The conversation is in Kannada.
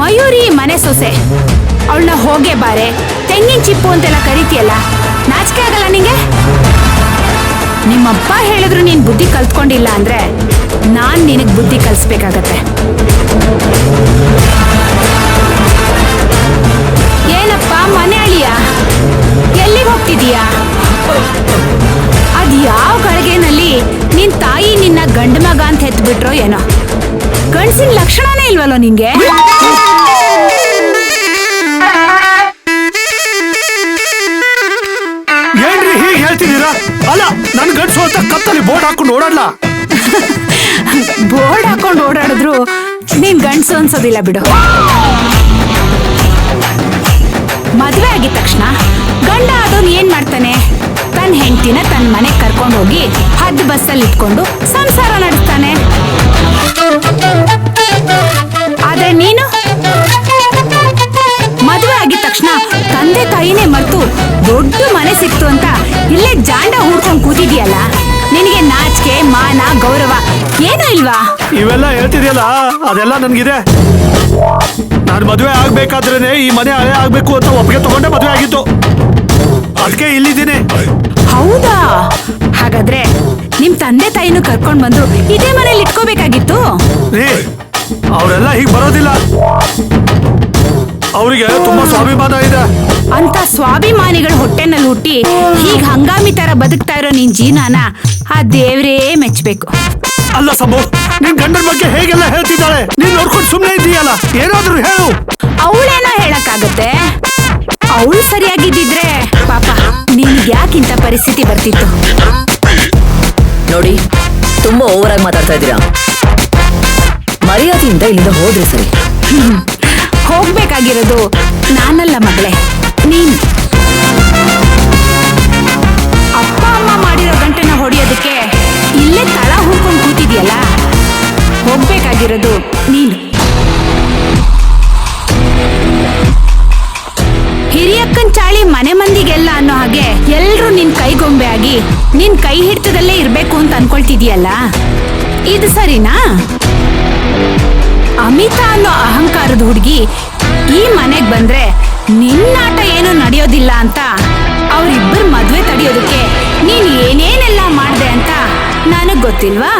ಮಯೂರಿ ಮನೆ ಸೊಸೆ, ಅವಳನ್ನ ಹೋಗೆ ಬಾರೆ ತೆಂಗಿನ ಚಿಪ್ಪು ಅಂತೆಲ್ಲ ಕರಿತೀಯಲ್ಲ, ನಾಚಿಕೆ ಆಗಲ್ಲ ನಿಂಗೆ? ನಿಮ್ಮಪ್ಪ ಹೇಳಿದ್ರು ನೀನ್ ಬುದ್ಧಿ ಕಲ್ತ್ಕೊಂಡಿಲ್ಲ ಅಂದ್ರೆ ನಾನ್ ನಿನಗ್ ಬುದ್ಧಿ ಕಲಿಸ್ಬೇಕಾಗತ್ತೆ. ಏನಪ್ಪ ಮನೆ ಅಳಿಯ, ಎಲ್ಲಿಗೆ ಹೋಗ್ತಿದೀಯಾ? ಅದ್ ಯಾವ ಗಳಿಗೆನಲ್ಲಿ ನಿನ್ ತಾಯಿ ನಿನ್ನ ಗಂಡ ಮಗ ಅಂತ ಹೆತ್ಬಿಟ್ರೋ ಏನೋ, ಗಂಡಸಿನ ಲಕ್ಷಣನೇ ಇಲ್ವಲ್ಲೋ ನಿಂಗೆ? ಏನ್ರಿ ಹೀಗೆ ಹೇಳ್ತಿದ್ದೀರಾ? ಅಲ್ಲ, ನನ್ ಗಂಡಸು ಅಂತ ಕತ್ತಲ್ಲಿ ಬೋರ್ಡ್ ಹಾಕೊಂಡು ಓಡಾಡ್ಲ? ಬೋರ್ಡ್ ಹಾಕೊಂಡು ಓಡಾಡಿದ್ರು ನೀನ್ ಗಂಡಸು ಅನ್ಸೋದಿಲ್ಲ ಬಿಡು. ಮದ್ವೆ ಆಗಿದ ತಕ್ಷಣ ಗಂಡ ಆದವನ್ ಏನ್ ಮಾಡ್ತಾನೆ? ತನ್ನ ಹೆಂಡತಿನ ತನ್ನ ಮನೆಗೆ ಕರ್ಕೊಂಡು ಹೋಗಿ ಹದ್ದು ಬಸ್ಸಲ್ಲಿ ಇಟ್ಕೊಂಡು ಸಂಸಾರ ನಡೆಸ್ತಾನೆ. ಆದ್ರೆ ನೀನು ಮದುವೆ ಆಗಿದ ತಕ್ಷಣ ತಂದೆ ತಾಯಿನೇ ಮರೆತು ದೊಡ್ಡ ಮನೆ ಸಿಕ್ತು ಅಂತ ಇಲ್ಲೇ ಜಾಂಡ ಹೂಡ್ಕೊಂಡು ಕೂತಿದ್ಯಲ್ಲ, ನಿನಗೆ ನಾಚಿಕೆ ಮಾನ ಗೌರವ ಏನೂ ಇಲ್ವಾ? ಇವೆಲ್ಲ ಹೇಳ್ತಿದ್ಯಲ್ಲ, ಅದೆಲ್ಲ ನನ್ಗಿದೆ. ನಾನು ಮದುವೆ ಆಗ್ಬೇಕಾದ್ರೇನೆ ಈ ಮನೆ ಹಳೆ ಆಗ್ಬೇಕು ಅಂತ ಒಪ್ಪಿಗೆ ತಗೊಂಡೆ ಮದುವೆ ಆಗಿತ್ತು. ಅದಕ್ಕೆ ಇಲ್ಲಿದ್ದೀನಿ. ಹೌದಾ? ಹಾಗಾದ್ರೆ ನಿಮ್ ತಂದೆ ತಾಯಿನೂ ಕರ್ಕೊಂಡ್ ಬಂದು ಇದೇ ಮನೇಲಿ ಇಟ್ಕೋಬೇಕಾಗಿತ್ತು. ಅವರೆಲ್ಲ ಹೀಗ್ ಬರೋದಿಲ್ಲ. ಅವರಿಗೆ ತುಂಬಾ ಸ್ವಾಭಿಮಾನ ಇದೆ. ಅಂತ ಸ್ವಾಭಿಮಾನಿಗಳ ಹೊಟ್ಟೆನಲ್ಲಿ ಹುಟ್ಟಿ ಹೀಗ್ ಹಂಗಾಮಿ ತರ ಬದುಕ್ತಾ ಇರೋ ನಿನ್ ಜೀವನನ ಆ ದೇವ್ರೇ ಮೆಚ್ಚಬೇಕು. ಅಲ್ಲ ಸಬ್ಬು, ನಿನ್ ಗಂಡನ ಬಗ್ಗೆ ಹೇಗೆಲ್ಲ ಹೇಳ್ತಿದ್ದಾಳೆ, ನೀನ್ ನೋಡ್ಕೊಂಡು ಸುಮ್ನೆ ಇದೀಯಲ್ಲ, ಏನಾದ್ರೂ ಹೇಳು. ಅವಳೇನೋ ಹೇಳಕ್ಕಾಗತ್ತೆ? ಅವಳು ಸರಿಯಾಗಿದ್ದಿದ್ರೆ ಪಾಪ ನಿನ್ಗೆ ಯಾಕಿಂತ ಪರಿಸ್ಥಿತಿ ಬರ್ತಿತ್ತು? ನೋಡಿ, ತುಂಬಾ ಓವರ್ ಆಗಿ ಮಾತಾಡ್ತಾ ಇದ್ದೀರಾ. ಮರ್ಯಾದೆಯಿಂದ ಇಲ್ಲಿಂದ ಹೋದ್ರೆ ಸರಿ. ಹೋಗ್ಬೇಕಾಗಿರೋದು ನಾನಲ್ಲ ಮಗಳೇ, ನೀನು. ಅಪ್ಪ ಅಮ್ಮ ಮಾಡಿರೋ ಗಂಟೆನ ಹೊಡಿಯೋದಕ್ಕೆ ಇಲ್ಲೇ ತಳ ಹುಡ್ಕೊಂಡು ಕೂತಿದ್ಯಲ್ಲ, ಹೋಗ್ಬೇಕಾಗಿರೋದು ನೀನು. ಹಿರಿಯಕ್ಕನ್ ಚಾಳಿ ಮನೆ ಮಂದಿಗೆಲ್ಲ ಅನ್ನೋ ಹಾಗೆ ಎಲ್ರೂ ನಿನ್ ಕೈಗೊಂಬೆ ಆಗಿ ನಿನ್ ಕೈ ಹಿಡ್ತದಲ್ಲೇ ಇರ್ಬೇಕು ಅಂತ ಅನ್ಕೊಳ್ತಿದ್ಯಲ್ಲ, ಇದು ಸರಿನಾ? ಅಮಿತಾ ಅನ್ನೋ ಅಹಂಕಾರದ ಹುಡುಗಿ ಈ ಮನೆಗ್ ಬಂದ್ರೆ ನಿನ್ನಾಟ ಏನು ನಡೆಯೋದಿಲ್ಲ ಅಂತ ಅವರಿಬ್ಬರು ಮದ್ವೆ ತಡೆಯೋದಕ್ಕೆ ನೀನ್ ಏನೇನೆಲ್ಲ ಮಾಡ್ದೆ ಅಂತ ನನಗ್ ಗೊತ್ತಿಲ್ವಾ?